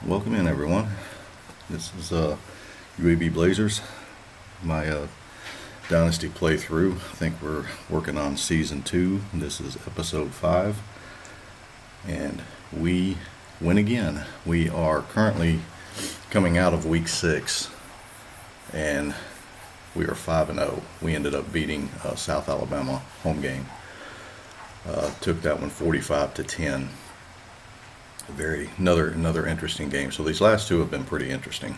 Welcome in, everyone. This is UAB Blazers, my Dynasty playthrough. I think we're working on Season 2. This is Episode 5, and we win again. We are currently coming out of Week 6, and we are 5-0. We ended up beating South Alabama home game. Took that one 45-10. Another interesting game. So these last two have been pretty interesting.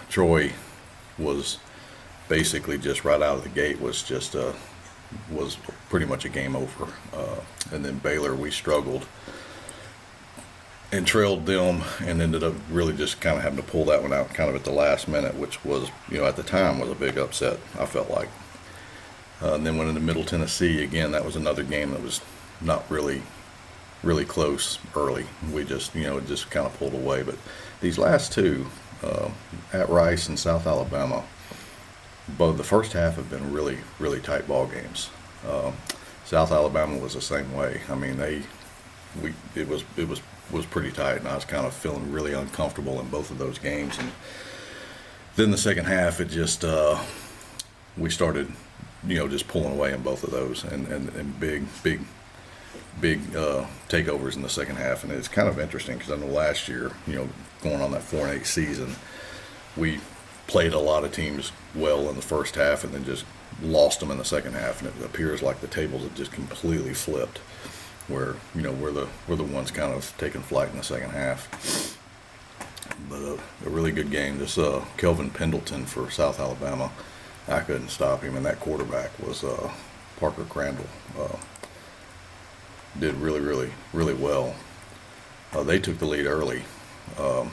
Troy was basically just right out of the gate was pretty much a game over. And then Baylor, we struggled and trailed them and ended up really just kind of having to pull that one out kind of at the last minute, which was, at the time was a big upset, I felt like. And then went into Middle Tennessee again. That was another game that was not really close early. We just, it just kind of pulled away. But these last two, at Rice and South Alabama, both the first half have been really tight ball games. South Alabama was the same way. I mean, it was pretty tight, and I was kind of feeling really uncomfortable in both of those games. And then the second half, it just we started, just pulling away in both of those, and big takeovers in the second half. And it's kind of interesting because I know last year, going on that 4-8 season, we played a lot of teams well in the first half and then just lost them in the second half, and it appears like the tables have just completely flipped, where we're the ones kind of taking flight in the second half. But a really good game. This Kelvin Pendleton for South Alabama, I couldn't stop him, and that quarterback was Parker Crandall. Did really well. They took the lead early, and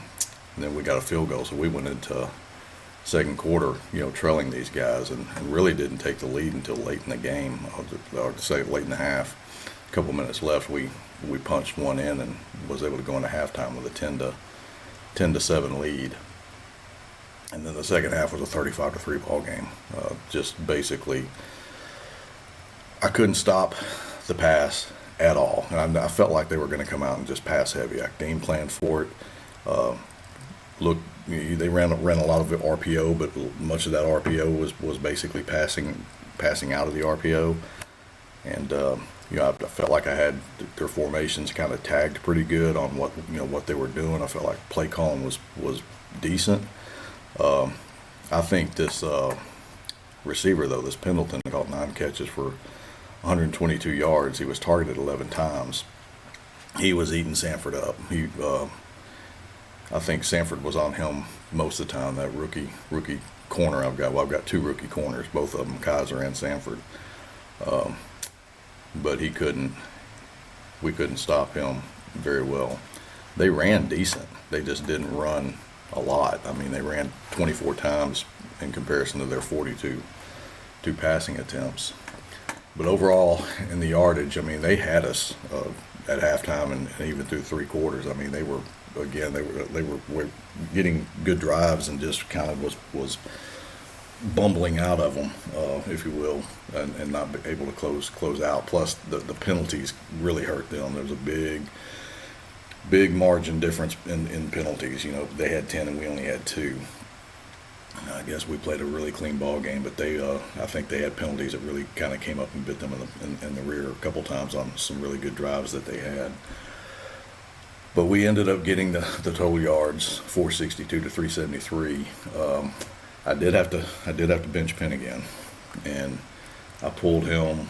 then we got a field goal, so we went into second quarter, trailing these guys, and really didn't take the lead until late in the game, or to say late in the half. A couple minutes left, we punched one in and was able to go into halftime with a 10-7 lead. And then the second half was a 35-3 ball game. Just basically, I couldn't stop the pass at all. And I felt like they were going to come out and just pass heavy. I game planned for it. They ran a lot of RPO, but much of that RPO was basically passing out of the RPO. And I felt like I had their formations kind of tagged pretty good on what they were doing. I felt like play calling was decent. I think this receiver, though, this Pendleton, caught 9 catches for 122 yards. He was targeted 11 times. He was eating Sanford up. I think Sanford was on him most of the time. That rookie corner I've got 2 rookie corners, both of them, Kaiser and Sanford. But we couldn't stop him very well. They ran decent. They just didn't run a lot. I mean, they ran 24 times in comparison to their 42 passing attempts. But overall, in the yardage, I mean, they had us at halftime and even through 3 quarters. I mean, they were getting good drives and just kind of was bumbling out of them, if you will, and not able to close out. Plus, the penalties really hurt them. There was a big margin difference in penalties. They had 10 and we only had 2. I guess we played a really clean ball game, but I think they had penalties that really kind of came up and bit them in the rear a couple times on some really good drives that they had. But we ended up getting the total yards, 462 to 373. I did have to bench Penn again, and I pulled him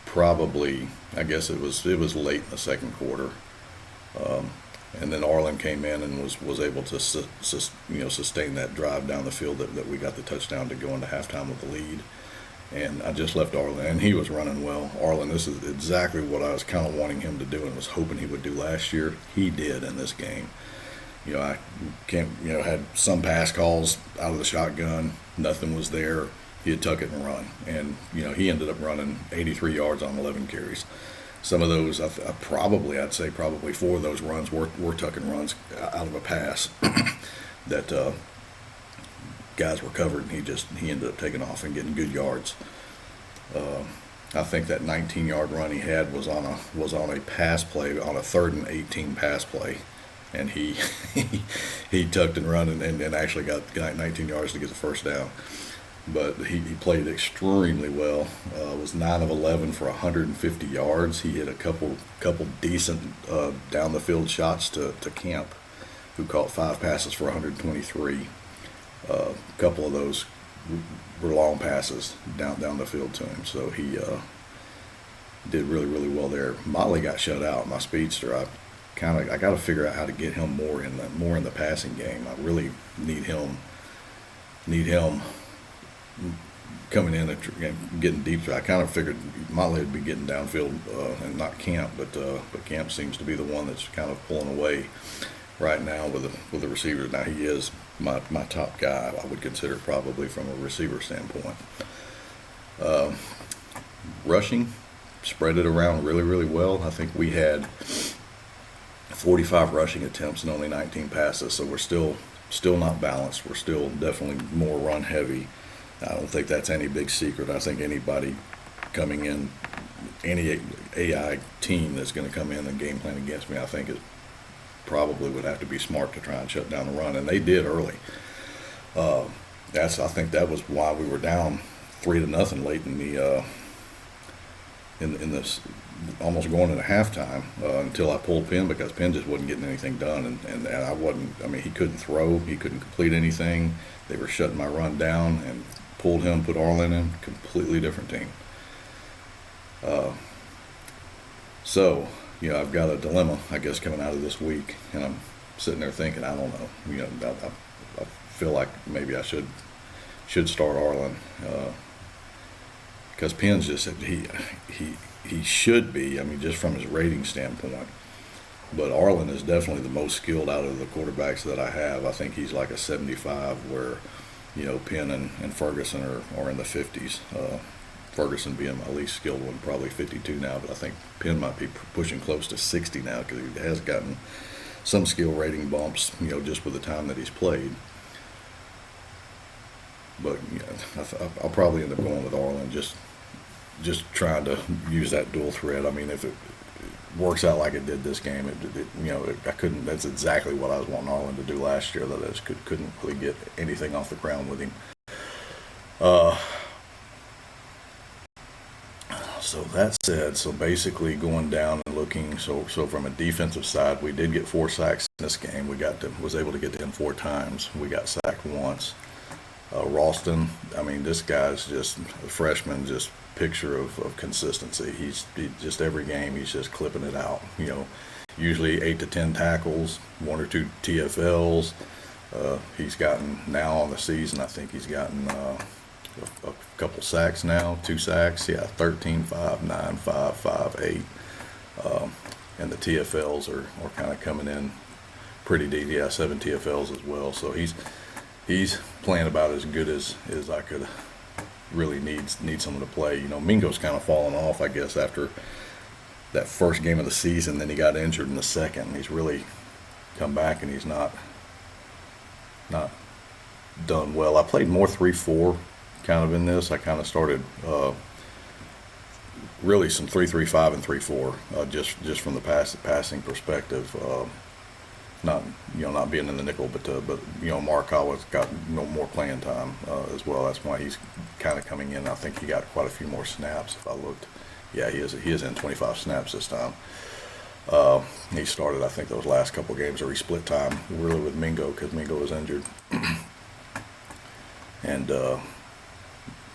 probably, I guess it was late in the second quarter. And then Arlen came in and was able to sustain that drive down the field that we got the touchdown to go into halftime with the lead. And I just left Arlen, and he was running well. Arlen, this is exactly what I was kind of wanting him to do and was hoping he would do last year. He did in this game. I had some pass calls out of the shotgun. Nothing was there. He'd tuck it and run. And, he ended up running 83 yards on 11 carries. Some of those, I'd say probably 4 of those runs were tuck and runs out of a pass that guys were covered, and he ended up taking off and getting good yards. I think that 19-yard run he had was on a pass play, on a 3rd and 18 pass play, and he he tucked and run and actually got 19 yards to get the first down. But he played extremely well. Was 9 of 11 for 150 yards. He hit a couple decent down the field shots to Camp, who caught 5 passes for 123. A couple of those were long passes down the field to him. So he did really well there. Motley got shut out. My speedster. I got to figure out how to get him more in the passing game. I really need him coming in and getting deep. I kind of figured Motley would be getting downfield and not Camp, but Camp seems to be the one that's kind of pulling away right now with the receivers. Now he is my top guy, I would consider, probably from a receiver standpoint. Rushing, spread it around really well. I think we had 45 rushing attempts and only 19 passes, so we're still not balanced. We're still definitely more run heavy. I don't think that's any big secret. I think anybody coming in, any AI team that's going to come in and game plan against me, I think it probably would have to be smart to try and shut down the run, and they did early. I think that was why we were down 3-0 late in the in this, almost going into halftime, until I pulled Penn, because Penn just wasn't getting anything done, and I wasn't. I mean, he couldn't throw, he couldn't complete anything. They were shutting my run down, and pulled him, put Arlen in, completely different team. So, I've got a dilemma, I guess, coming out of this week, and I'm sitting there thinking, I don't know. I feel like maybe I should start Arlen, because Penn's just he should be. I mean, just from his rating standpoint. But Arlen is definitely the most skilled out of the quarterbacks that I have. I think he's like a 75, where Penn and Ferguson are in the 50s. Ferguson being my least skilled one, probably 52 now, but I think Penn might be pushing close to 60 now, because he has gotten some skill rating bumps, just with the time that he's played. But I'll probably end up going with Arlen, just trying to use that dual threat. I mean, if it works out like it did this game, I couldn't. That's exactly what I was wanting Arlen to do last year. That I just couldn't really get anything off the ground with him. So that said, so basically going down and looking, so from a defensive side, we did get 4 sacks in this game. Was able to get to him 4 times. We got sacked once. Ralston, I mean, this guy's just a freshman, just picture of consistency. He just every game he's just clipping it out. Usually 8 to 10 tackles, 1 or 2 TFLs. He's gotten, now on the season, I think he's gotten a couple sacks now, 2 sacks. Yeah, 13, 5, 9, 5, 5, 8. And the TFLs are kind of coming in pretty deep. Yeah, 7 TFLs as well. So he's playing about as good as I could really need someone to play. Mingo's kind of fallen off, I guess, after that first game of the season. Then he got injured in the second. He's really come back, and he's not done well. I played more 3-4 kind of in this. I kind of started really some 3-3-5 and 3-4, just from the passing perspective. Not being in the nickel, but Markowa's got more playing time as well. That's why he's kind of coming in. I think he got quite a few more snaps. If I looked, yeah, he is in 25 snaps this time. He started, I think, those last couple games, or he split time really with Mingo, because Mingo was injured. And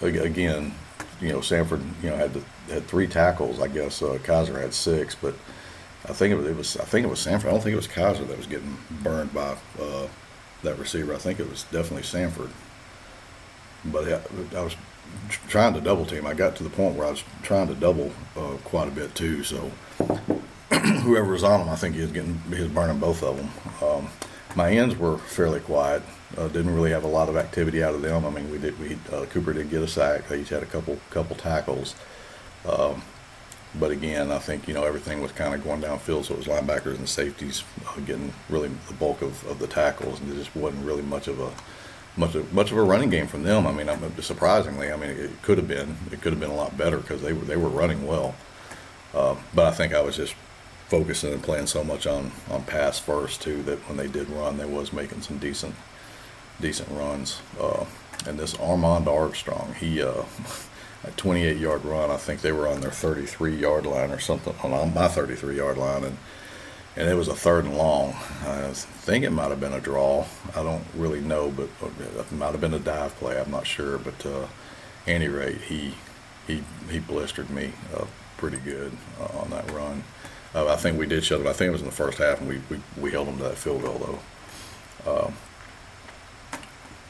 again, Sanford, had 3 tackles. I guess Kaiser had 6, but I think it was Sanford. I don't think it was Kaiser that was getting burned by that receiver. I think it was definitely Sanford. But I was trying to double team. I got to the point where I was trying to double quite a bit too. So whoever was on him, I think he was burning both of them. My ends were fairly quiet. Didn't really have a lot of activity out of them. I mean, Cooper did get a sack. They each had a couple tackles. But again, I think, everything was kind of going downfield, so it was linebackers and safeties getting really the bulk of the tackles, and there just wasn't really much of much of a running game from them. I mean, surprisingly, I mean, it could have been a lot better because they were running well. But I think I was just focusing and playing so much on pass first too that when they did run, they was making some decent runs. And this Armand Armstrong, he a 28-yard run. I think they were on their 33-yard line or something, on my 33-yard line, and it was a 3rd and long. I think it might have been a draw. I don't really know, but it might have been a dive play. I'm not sure, but at any rate, he blistered me pretty good on that run. I think we did shut it. I think it was in the first half, and we held them to that field goal though.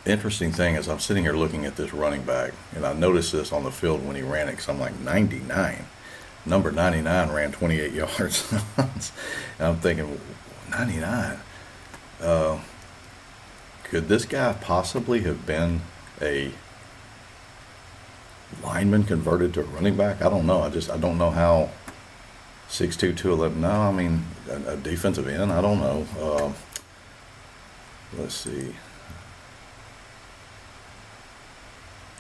Interesting thing is I'm sitting here looking at this running back, and I noticed this on the field when he ran it because I'm like 99. Number 99 ran 28 yards. And I'm thinking, 99? Could this guy possibly have been a lineman converted to a running back? I don't know. I don't know how 6'2", 211. No, I mean, a defensive end? I don't know. Let's see.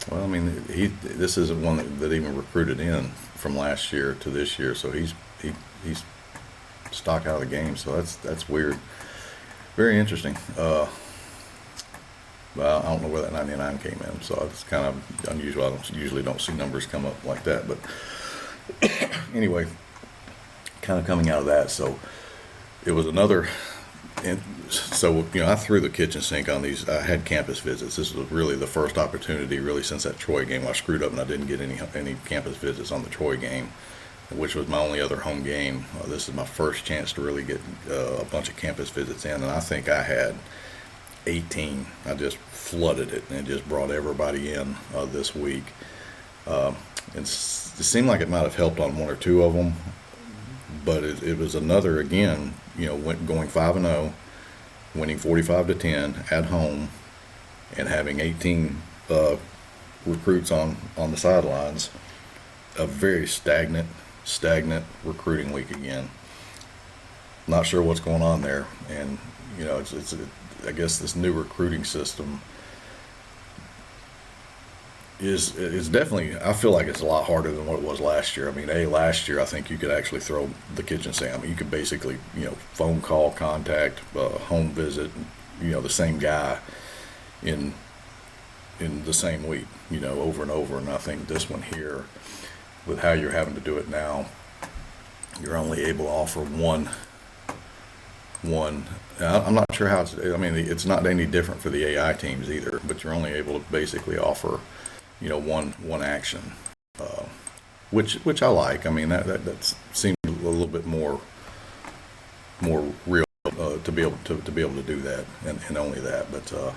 Well, I mean, this isn't one that even recruited in from last year to this year, so he's stock out of the game. So that's weird. Very interesting. Well, I don't know where that 99 came in, so it's kind of unusual. I usually don't see numbers come up like that, but anyway, kind of coming out of that. So it was another. And so, I threw the kitchen sink on these. I had campus visits. This was really the first opportunity, really, since that Troy game. I screwed up and I didn't get any campus visits on the Troy game, which was my only other home game. This is my first chance to really get a bunch of campus visits in, and I think I had 18. I just flooded it and just brought everybody in this week. And it seemed like it might have helped on 1 or 2 of them, but it was another, again, going 5-0, winning 45-10 at home, and having 18 recruits on the sidelines. A very stagnant recruiting week again. Not sure what's going on there, and I guess this new recruiting system is definitely, I feel like it's a lot harder than what it was last year. I mean, last year I think you could actually throw the kitchen sink. I mean, you could basically, phone call, contact, home visit, the same guy in the same week, over and over. And I think this one here, with how you're having to do it now, you're only able to offer one. I'm not sure how it's not any different for the AI teams either, but you're only able to basically offer one action, which I like. I mean, that seemed a little bit more real to be able to do that, and only that. But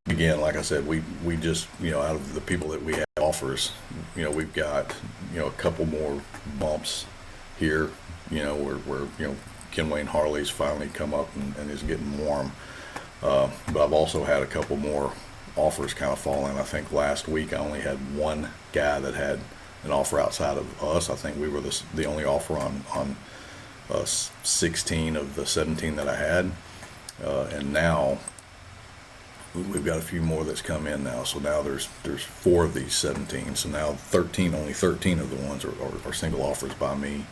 again, like I said, we just out of the people that we have offers, we've got a couple more bumps here, where Ken Wayne Harley's finally come up and is getting warm. But I've also had a couple more offers kind of fall in. I think last week I only had one guy that had an offer outside of us. I think we were the only offer on 16 of the 17 that I had, and now we've got a few more that's come in now. So now there's 4 of these 17. So now only 13 of the ones are single offers by me.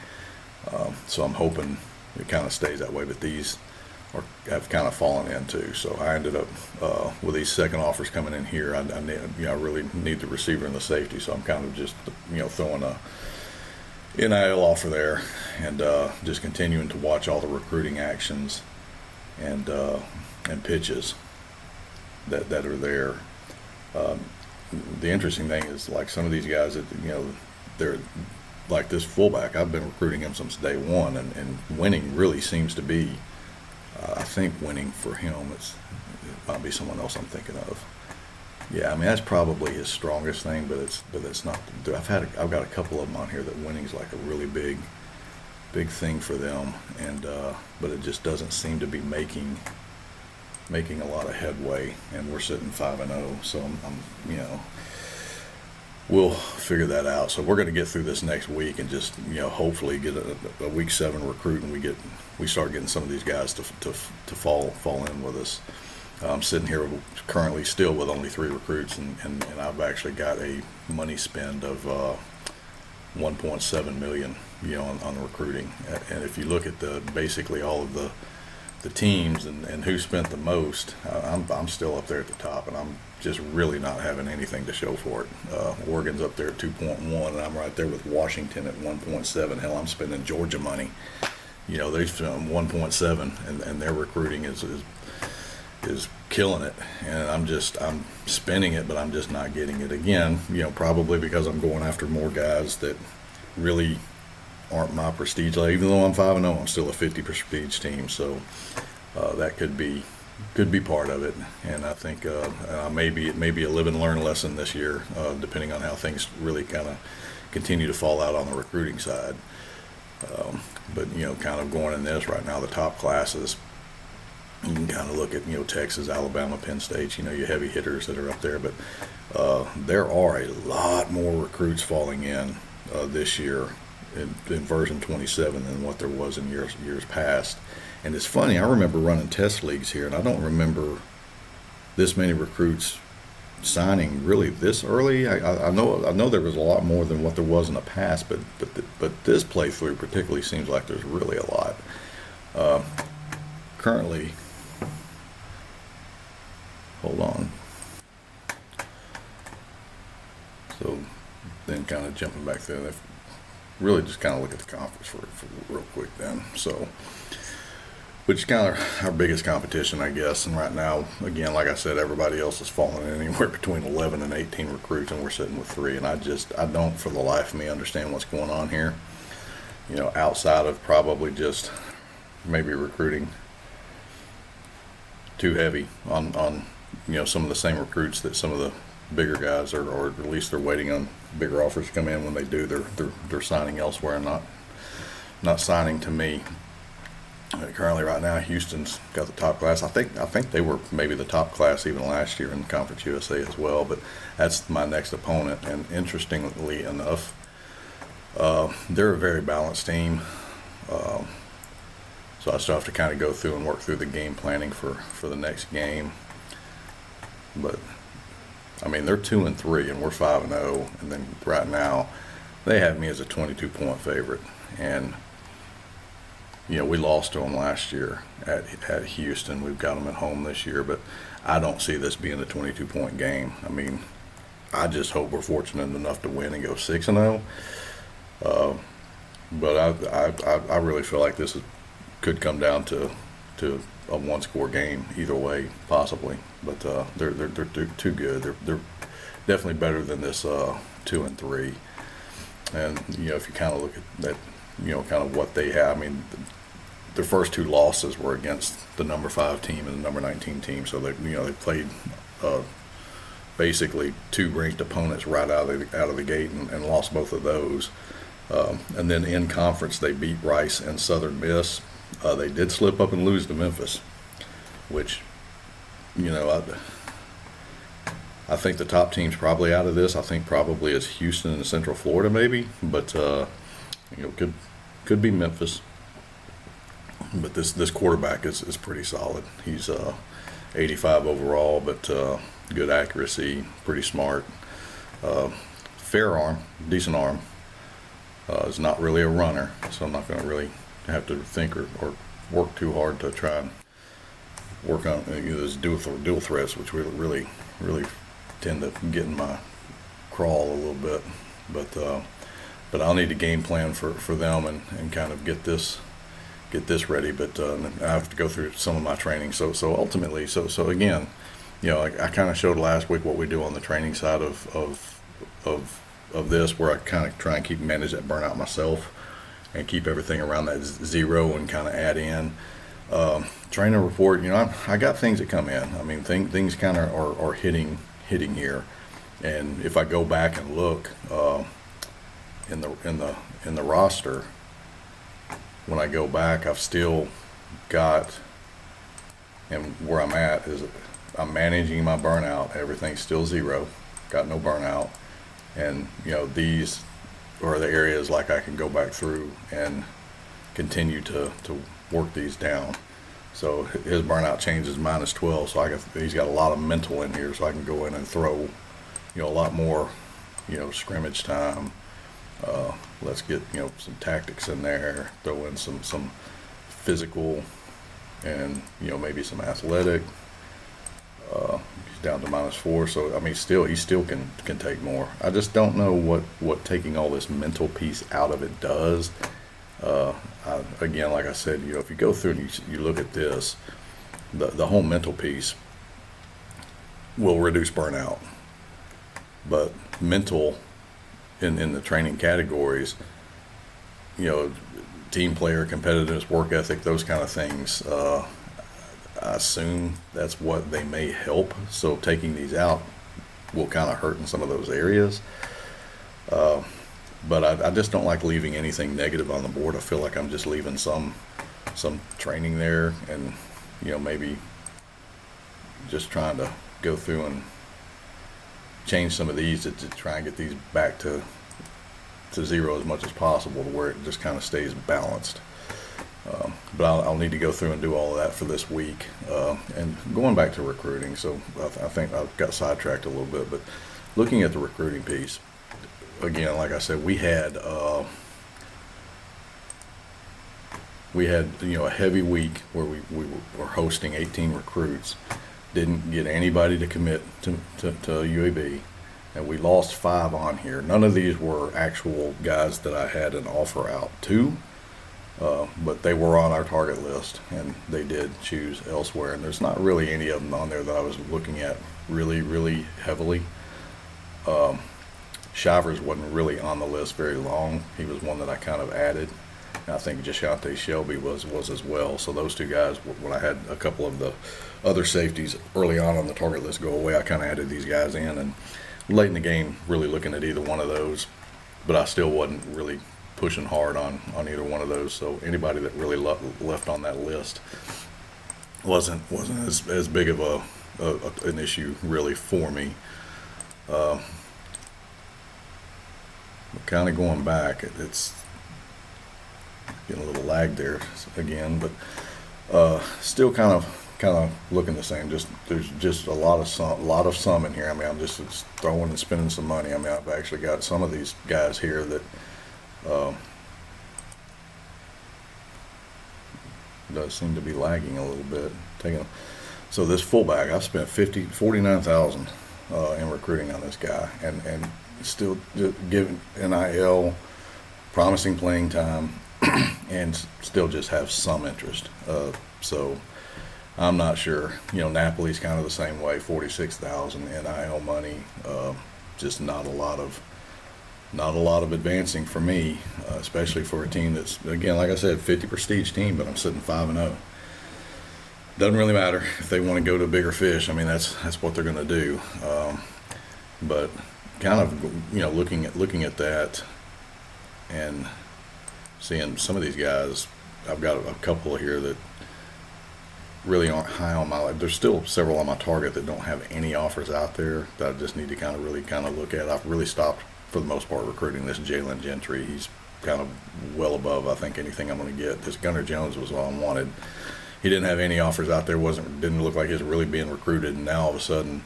So I'm hoping it kind of stays that way, but these have kind of fallen in too. So I ended up with these second offers coming in here. I really need the receiver and the safety, so I'm kind of just throwing a NIL offer there, and just continuing to watch all the recruiting actions and pitches that are there. The interesting thing is, like, some of these guys that they're like this fullback. I've been recruiting him since day one, and winning really seems to be. I think winning for him it might be someone else I'm thinking of. Yeah, I mean, that's probably his strongest thing, but it's not. I've got a couple of them on here that winning's like a really big thing for them, and but it just doesn't seem to be making a lot of headway, and we're sitting 5-0. So I'm we'll figure that out. So we're going to get through this next week and just hopefully get a week 7 recruit, and we start getting some of these guys to fall in with us. I'm sitting here currently still with only 3 recruits, and I've actually got a money spend of 1.7 million, on recruiting. And if you look at basically all of the teams and who spent the most, I'm still up there at the top, and I'm just really not having anything to show for it. Oregon's up there at 2.1, and I'm right there with Washington at 1.7. Hell, I'm spending Georgia money. They spent 1.7, and their recruiting is killing it, and I'm spending it, but I'm just not getting it. Again, probably because I'm going after more guys that really aren't my prestige level. Even though I'm 5-0, I'm still a 50 prestige team, so that could be part of it. And I think it may be a live and learn lesson this year, depending on how things really kind of continue to fall out on the recruiting side. But kind of going in this right now, the top classes, you can kind of look at Texas, Alabama, Penn State, your heavy hitters that are up there. But there are a lot more recruits falling in this year in version 27 than what there was in years past. And it's funny, I remember running test leagues here, and I don't remember this many recruits signing really this early. I know there was a lot more than what there was in the past, but this playthrough particularly seems like there's really a lot. Currently, hold on. So then kind of jumping back there, really just kind of look at the conference for real quick then. So, which is kind of our biggest competition, I guess. And right now, again, like I said, everybody else is falling in anywhere between 11 and 18 recruits, and we're sitting with 3. And I don't for the life of me understand what's going on here. Outside of probably just maybe recruiting too heavy on some of the same recruits that some of the bigger guys are, or at least they're waiting on bigger offers to come in. When they do, they're signing elsewhere and not signing to me. Currently, right now, Houston's got the top class. I think they were maybe the top class even last year in Conference USA as well. But that's my next opponent. And interestingly enough, they're a very balanced team. So I still have to kind of go through and work through the game planning for the next game. But I mean, they're 2-3 and we're 5-0, and then right now they have me as a 22-point favorite. And we lost to them last year at Houston. We've got them at home this year, but I don't see this being a 22-point game. I mean, I just hope we're fortunate enough to win and go 6-0. But I really feel like this could come down to a one-score game either way, possibly. But they're too good. They're definitely better than this 2-3. And if you kind of look at that, kind of what they have. I mean, their first 2 losses were against the number 5 team and the number 19 team. So they played basically 2 ranked opponents right out of the gate and lost both of those. And then in conference, they beat Rice and Southern Miss. They did slip up and lose to Memphis, which, I think the top team's probably out of this. I think probably is Houston and Central Florida maybe, but could be Memphis. But this quarterback is pretty solid. He's 85 overall, but good accuracy, pretty smart, fair arm, decent arm. Is not really a runner, so I'm not going to really have to think or work too hard to try and work on those dual threats, which really tend to get in my crawl a little bit. But I'll need a game plan for them and kind of get this ready. But I have to go through some of my training. So ultimately, so again, I kind of showed last week what we do on the training side of this, where I kind of try and manage that burnout myself and keep everything around that 0 and kind of add in. Trainer report, I got things that come in. I mean, things kind of are hitting here. And if I go back and look in the roster, when I go back, I've still got, and where I'm at is I'm managing my burnout. Everything's still 0, got no burnout. And these are the areas like I can go back through and continue to work these down. So his burnout change is -12. So he's got a lot of mental in here, so I can go in and throw, a lot more, scrimmage time. Let's get, some tactics in there, throw in some physical and, maybe some athletic. He's down to -4. So, I mean, he still can take more. I just don't know what taking all this mental piece out of it does. Again, like I said, if you go through and you look at this, the whole mental piece will reduce burnout. But mental in the training categories, team player, competitiveness, work ethic, those kind of things, I assume that's what they may help. So taking these out will kind of hurt in some of those areas. But I just don't like leaving anything negative on the board. I feel like I'm just leaving some training there, and maybe just trying to go through and change some of these to try and get these back to zero as much as possible, to where it just kind of stays balanced. But I'll need to go through and do all of that for this week. And going back to recruiting, so I think I got sidetracked a little bit, but looking at the recruiting piece, again, like I said, we had a heavy week where we were hosting 18 recruits, didn't get anybody to commit to UAB, and we lost 5 on here. None of these were actual guys that I had an offer out to, but they were on our target list, and they did choose elsewhere. And there's not really any of them on there that I was looking at really, really heavily. Shivers wasn't really on the list very long. He was one that I kind of added. And I think Jashante Shelby was as well. So those 2 guys, when I had a couple of the other safeties early on the target list go away, I kind of added these guys in. And late in the game, really looking at either one of those, but I still wasn't really pushing hard on either one of those. So anybody that really left on that list wasn't as big of an issue really for me. Kind of going back, it's getting a little lag there again, but still kind of looking the same. There's just a lot of some in here. I mean, I'm just throwing and spending some money. I mean, I've actually got some of these guys here that does seem to be lagging a little bit. So this fullback, I've spent $49,000 in recruiting on this guy, and still giving NIL, promising playing time, and still just have some interest. So I'm not sure. Napoli's kind of the same way, $46,000 NIL money. Just not a lot of advancing for me, especially for a team that's, again, like I said, 50 prestige team, but I'm sitting 5-0. Doesn't really matter if they want to go to bigger fish. I mean, that's what they're going to do. But kind of, looking at that and seeing some of these guys, I've got a couple here that really aren't high on my list. There's still several on my target that don't have any offers out there that I just need to really look at. I've really stopped, for the most part, recruiting this Jalen Gentry. He's kind of well above, I think, anything I'm going to get. This Gunnar Jones was all I wanted. He didn't have any offers out there. Didn't look like he was really being recruited, and now all of a sudden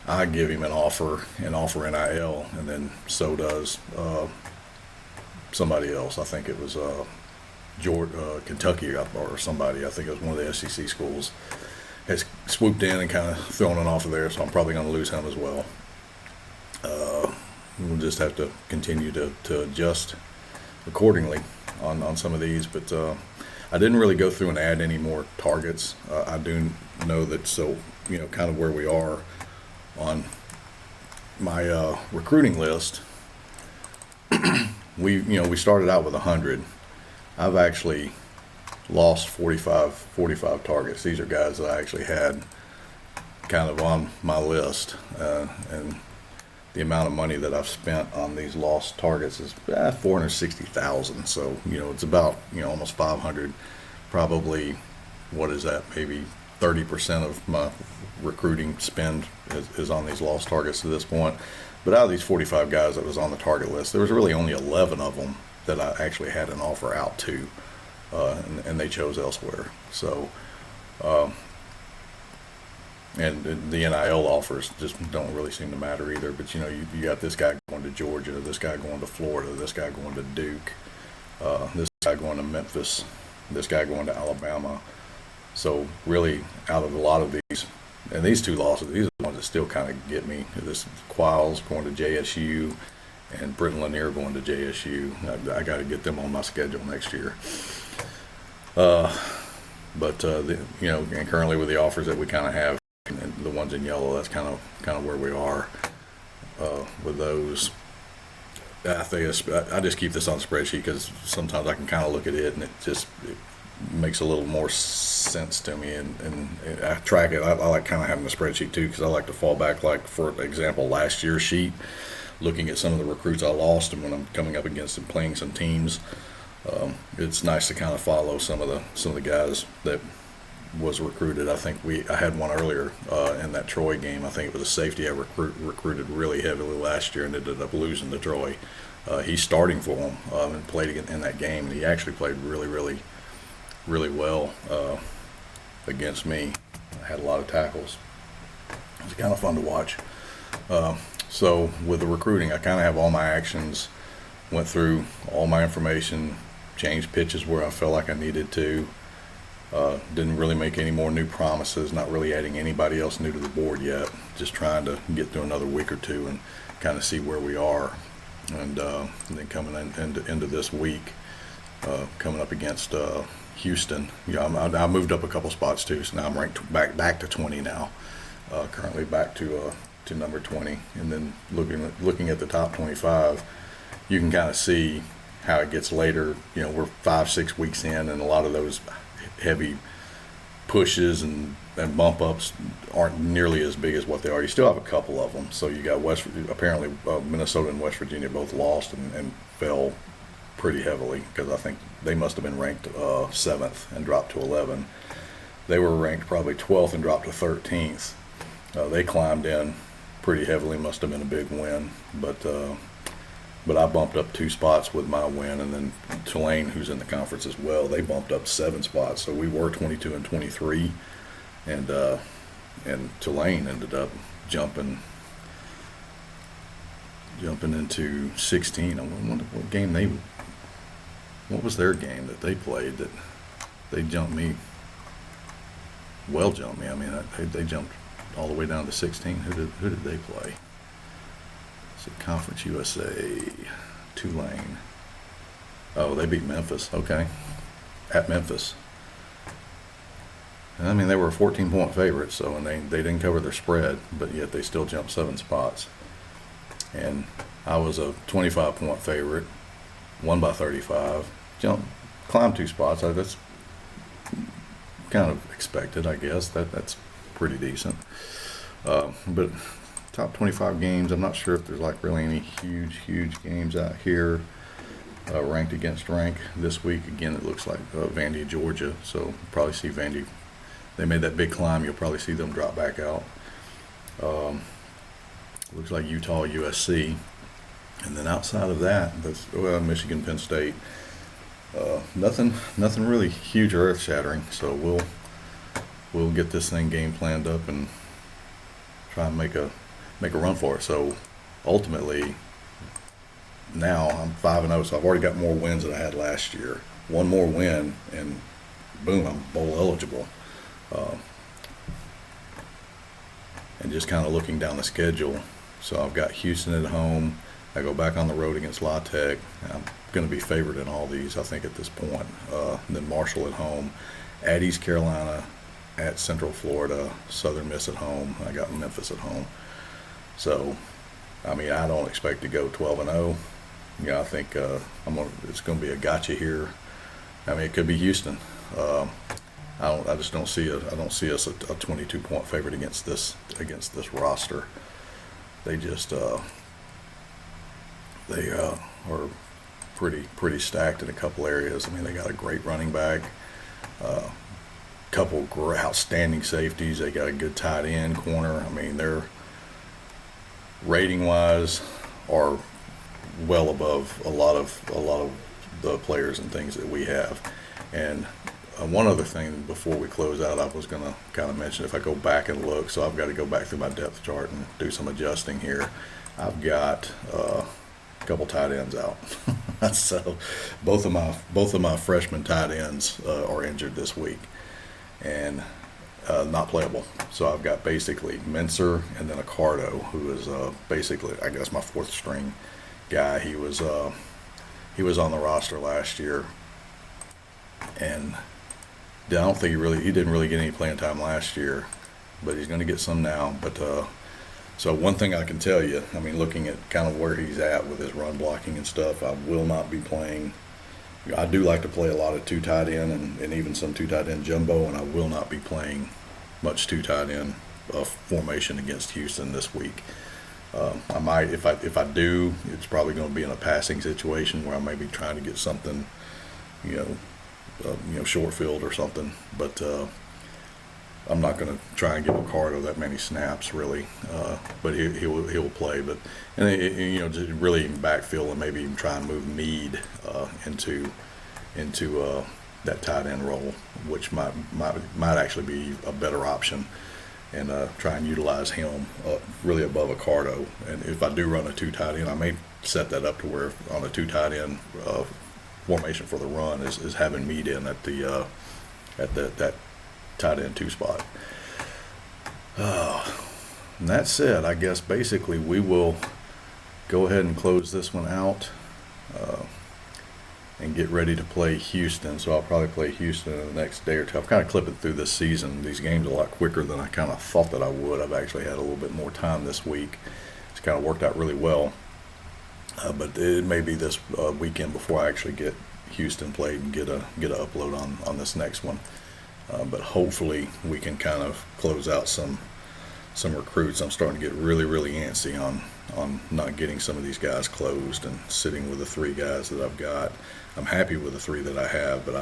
I give him an offer NIL, and then so does somebody else. I think it was Kentucky or somebody. I think it was one of the SEC schools has swooped in and kind of thrown an offer there, so I'm probably going to lose him as well. We'll just have to continue to adjust accordingly on some of these, but I didn't really go through and add any more targets. I do know that, so kind of where we are on my recruiting list. We started out with 100. I've actually lost 45 targets. These are guys that I actually had kind of on my list, and the amount of money that I've spent on these lost targets is $460,000. So it's about almost 500. Probably, what is that? Maybe 30% of my recruiting spend is on these lost targets to this point. But out of these 45 guys that was on the target list, there was really only 11 of them that I actually had an offer out to, and they chose elsewhere. So And the NIL offers just don't really seem to matter either. But you got this guy going to Georgia, this guy going to Florida, this guy going to Duke, this guy going to Memphis, this guy going to Alabama. So really, out of a lot of these, and these two losses, these are the ones that still kind of get me. This Quiles going to JSU, and Britton Lanier going to JSU. I got to get them on my schedule next year. And currently with the offers that we kind of have, and the ones in yellow, that's kind of where we are with those. I just keep this on spreadsheet because sometimes I can kind of look at it and it makes a little more sense to me, and I track it. I like kind of having the spreadsheet too because I like to fall back, like for example last year's sheet, looking at some of the recruits I lost, and when I'm coming up against and playing some teams, it's nice to kind of follow some of the guys that was recruited. I think I had one earlier in that Troy game. I think it was a safety I recruited really heavily last year and ended up losing to Troy. He's starting for him and played in that game, and he actually played really, really, really well against me. I had a lot of tackles. It was kind of fun to watch. So with the recruiting, I kind of have all my actions, went through all my information, changed pitches where I felt like I needed to. Didn't really make any more new promises, not really adding anybody else new to the board yet, just trying to get through another week or two and kind of see where we are. And then coming into this week, coming up against Houston, I moved up a couple spots too, so now I'm ranked back to 20 now, currently back to number 20. And then looking at the top 25, you can kind of see how it gets later. We're 5-6 weeks in, and a lot of those heavy pushes and bump ups aren't nearly as big as what they are. You still have a couple of them. So you got apparently Minnesota and West Virginia both lost and fell pretty heavily, because I think they must have been ranked 7th and dropped to 11. They were ranked probably 12th and dropped to 13th. They climbed in pretty heavily, must have been a big win, but I bumped up 2 spots with my win, and then Tulane, who's in the conference as well, they bumped up 7 spots. So we were 22 and 23, and Tulane ended up jumping into 16. I wonder what game what was their game that they played that they jumped me? Well, jumped me. I mean, they jumped all the way down to 16. Who did they play? Conference USA, Tulane. Oh, they beat Memphis. Okay, at Memphis. And I mean, they were a 14-point favorite, so, and they didn't cover their spread, but yet they still jumped 7 spots. And I was a 25-point favorite, won by 35, climbed 2 spots. That's kind of expected, I guess. That's pretty decent. But top 25 games, I'm not sure if there's like really any huge games out here ranked against rank this week. Again, it looks like Vandy, Georgia, so probably see Vandy. They made that big climb. You'll probably see them drop back out. Looks like Utah, USC, and then outside of that, that's Michigan, Penn State. Nothing really huge or earth-shattering. So we'll get this thing game planned up and try and make a run for it. So ultimately, now I'm 5-0, so I've already got more wins than I had last year. One more win, and boom, I'm bowl eligible. And just kind of looking down the schedule, so I've got Houston at home. I go back on the road against La Tech. I'm going to be favored in all these, I think, at this point. Then Marshall at home, at East Carolina, at Central Florida, Southern Miss at home. I got Memphis at home. So, I mean, I don't expect to go 12-0. I think it's going to be a gotcha here. I mean, it could be Houston. I just don't see I don't see us a 22-point favorite against this roster. They just they are pretty stacked in a couple areas. I mean, they got a great running back, couple outstanding safeties. They got a good tight end, corner. I mean, they're rating wise are well above a lot of the players and things that we have. And One other thing before we close out, I was going to kind of mention, if I go back and look, so I've got to go back through my depth chart and do some adjusting here. I've got a couple tight ends out. So both of my freshman tight ends are injured this week and not playable. So I've got basically Mincer and then Accardo, who is basically, I guess, my fourth string guy. He was on the roster last year, and I don't think he didn't really get any playing time last year, but he's going to get some now. But so one thing I can tell you, I mean, looking at kind of where he's at with his run blocking and stuff, I will not be playing. I do like to play a lot of two tight end and even some two tight end jumbo, and I will not be playing much two tight end formation against Houston this week. I might, if I do, it's probably going to be in a passing situation where I may be trying to get something, short field or something. But I'm not going to try and give Accardo that many snaps really. But he will play. But just really backfill and maybe even try and move Meade into that tight end role, which might actually be a better option. And try and utilize him really above Accardo. And if I do run a two tight end, I may set that up to where on a two tight end formation for the run is having Meade in at that tight end 2 spot. And that said, I guess basically we will go ahead and close this one out and get ready to play Houston. So I'll probably play Houston in the next day or two. I've kind of clipped it through this season, these games a lot quicker than I kind of thought that I would. I've actually had a little bit more time this week. It's kind of worked out really well. But it may be this weekend before I actually get Houston played and get a upload on this next one. But hopefully we can kind of close out some recruits. I'm starting to get really, really antsy on not getting some of these guys closed and sitting with the 3 guys that I've got. I'm happy with the 3 that I have, but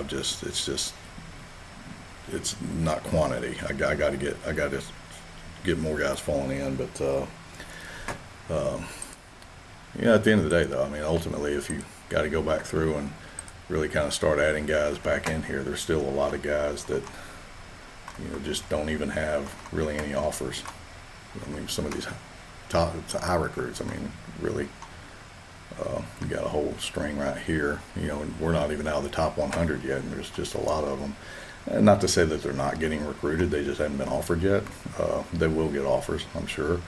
it's not quantity. I got to get more guys falling in. But at the end of the day, though, I mean, ultimately, if you got to go back through and really kind of start adding guys back in here, there's still a lot of guys that just don't even have really any offers. I mean, some of these top high recruits, I mean, really, you got a whole string right here, and we're not even out of the top 100 yet, and there's just a lot of them. And not to say that they're not getting recruited, they just haven't been offered yet. They will get offers, I'm sure.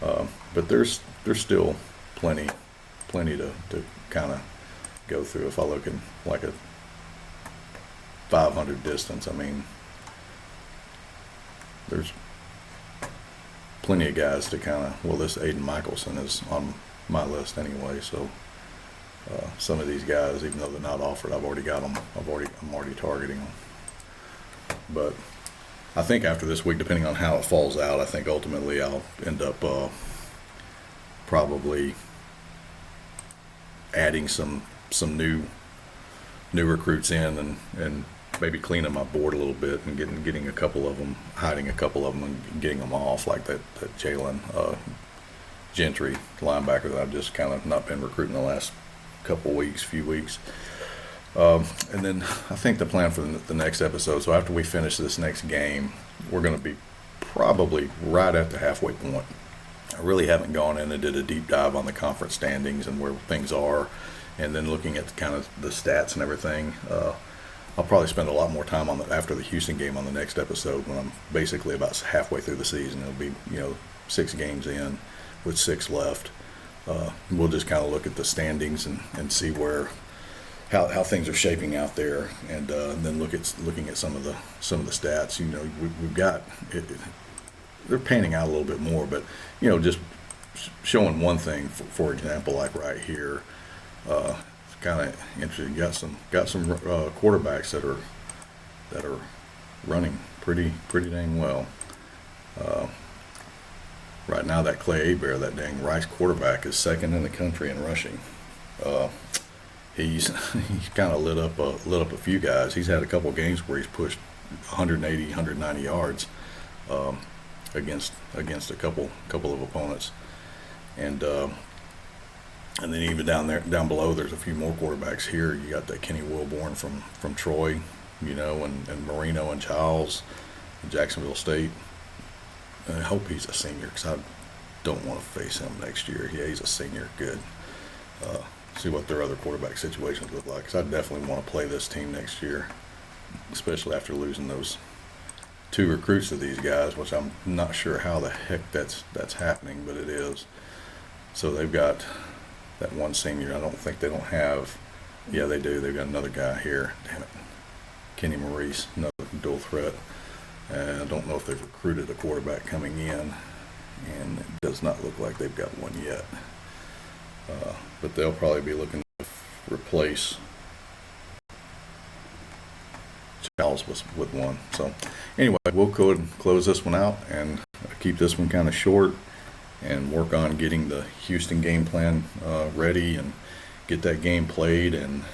But there's still plenty to kind of go through. If I look at like a 500 distance, I mean, there's plenty of guys to kind of, this Aiden Michelson is on my list anyway, so some of these guys, even though they're not offered, I've already got them. I'm already targeting them. But I think after this week, depending on how it falls out, I think ultimately I'll end up probably adding some new recruits in and maybe cleaning my board a little bit and getting a couple of them, hiding a couple of them and getting them off, like that Jalen Gentry linebacker that I've just kind of not been recruiting the last few weeks. And then I think the plan for the next episode, so after we finish this next game, we're going to be probably right at the halfway point. I really haven't gone in and did a deep dive on the conference standings and where things are, and then looking at kind of the stats and everything. I'll probably spend a lot more time after the Houston game on the next episode when I'm basically about halfway through the season. It'll be 6 games in with 6 left. We'll just kind of look at the standings and see how things are shaping out there, and then looking at some of the stats. We've got it, they're panning out a little bit more, but just showing one thing, for example, like right here, kind of interesting. Got some quarterbacks that are running pretty dang well. Right now, that Clay Abear, that dang Rice quarterback, is second in the country in rushing. He's kind of lit up a few guys. He's had a couple games where he's pushed 180, 190 yards against a couple of opponents, and then even down below, there's a few more quarterbacks here. You got that Kenny Wilborn from Troy, and Marino and Childs, and Jacksonville State. And I hope he's a senior because I don't want to face him next year. Yeah, he's a senior. Good. See what their other quarterback situations look like, because I definitely want to play this team next year, especially after losing those 2 recruits to these guys, which I'm not sure how the heck that's happening, but it is. So they've got that one senior. I don't think they don't have. Yeah, they do. They've got another guy here. Damn it, Kenny Maurice, another dual threat. I don't know if they've recruited a quarterback coming in, and it does not look like they've got one yet. But they'll probably be looking to replace Charles with one. So anyway, we'll go ahead and close this one out and keep this one kind of short and work on getting the Houston game plan ready and get that game played, and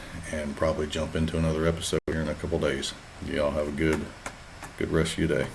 probably jump into another episode here in a couple days. You all have a good rest of your day.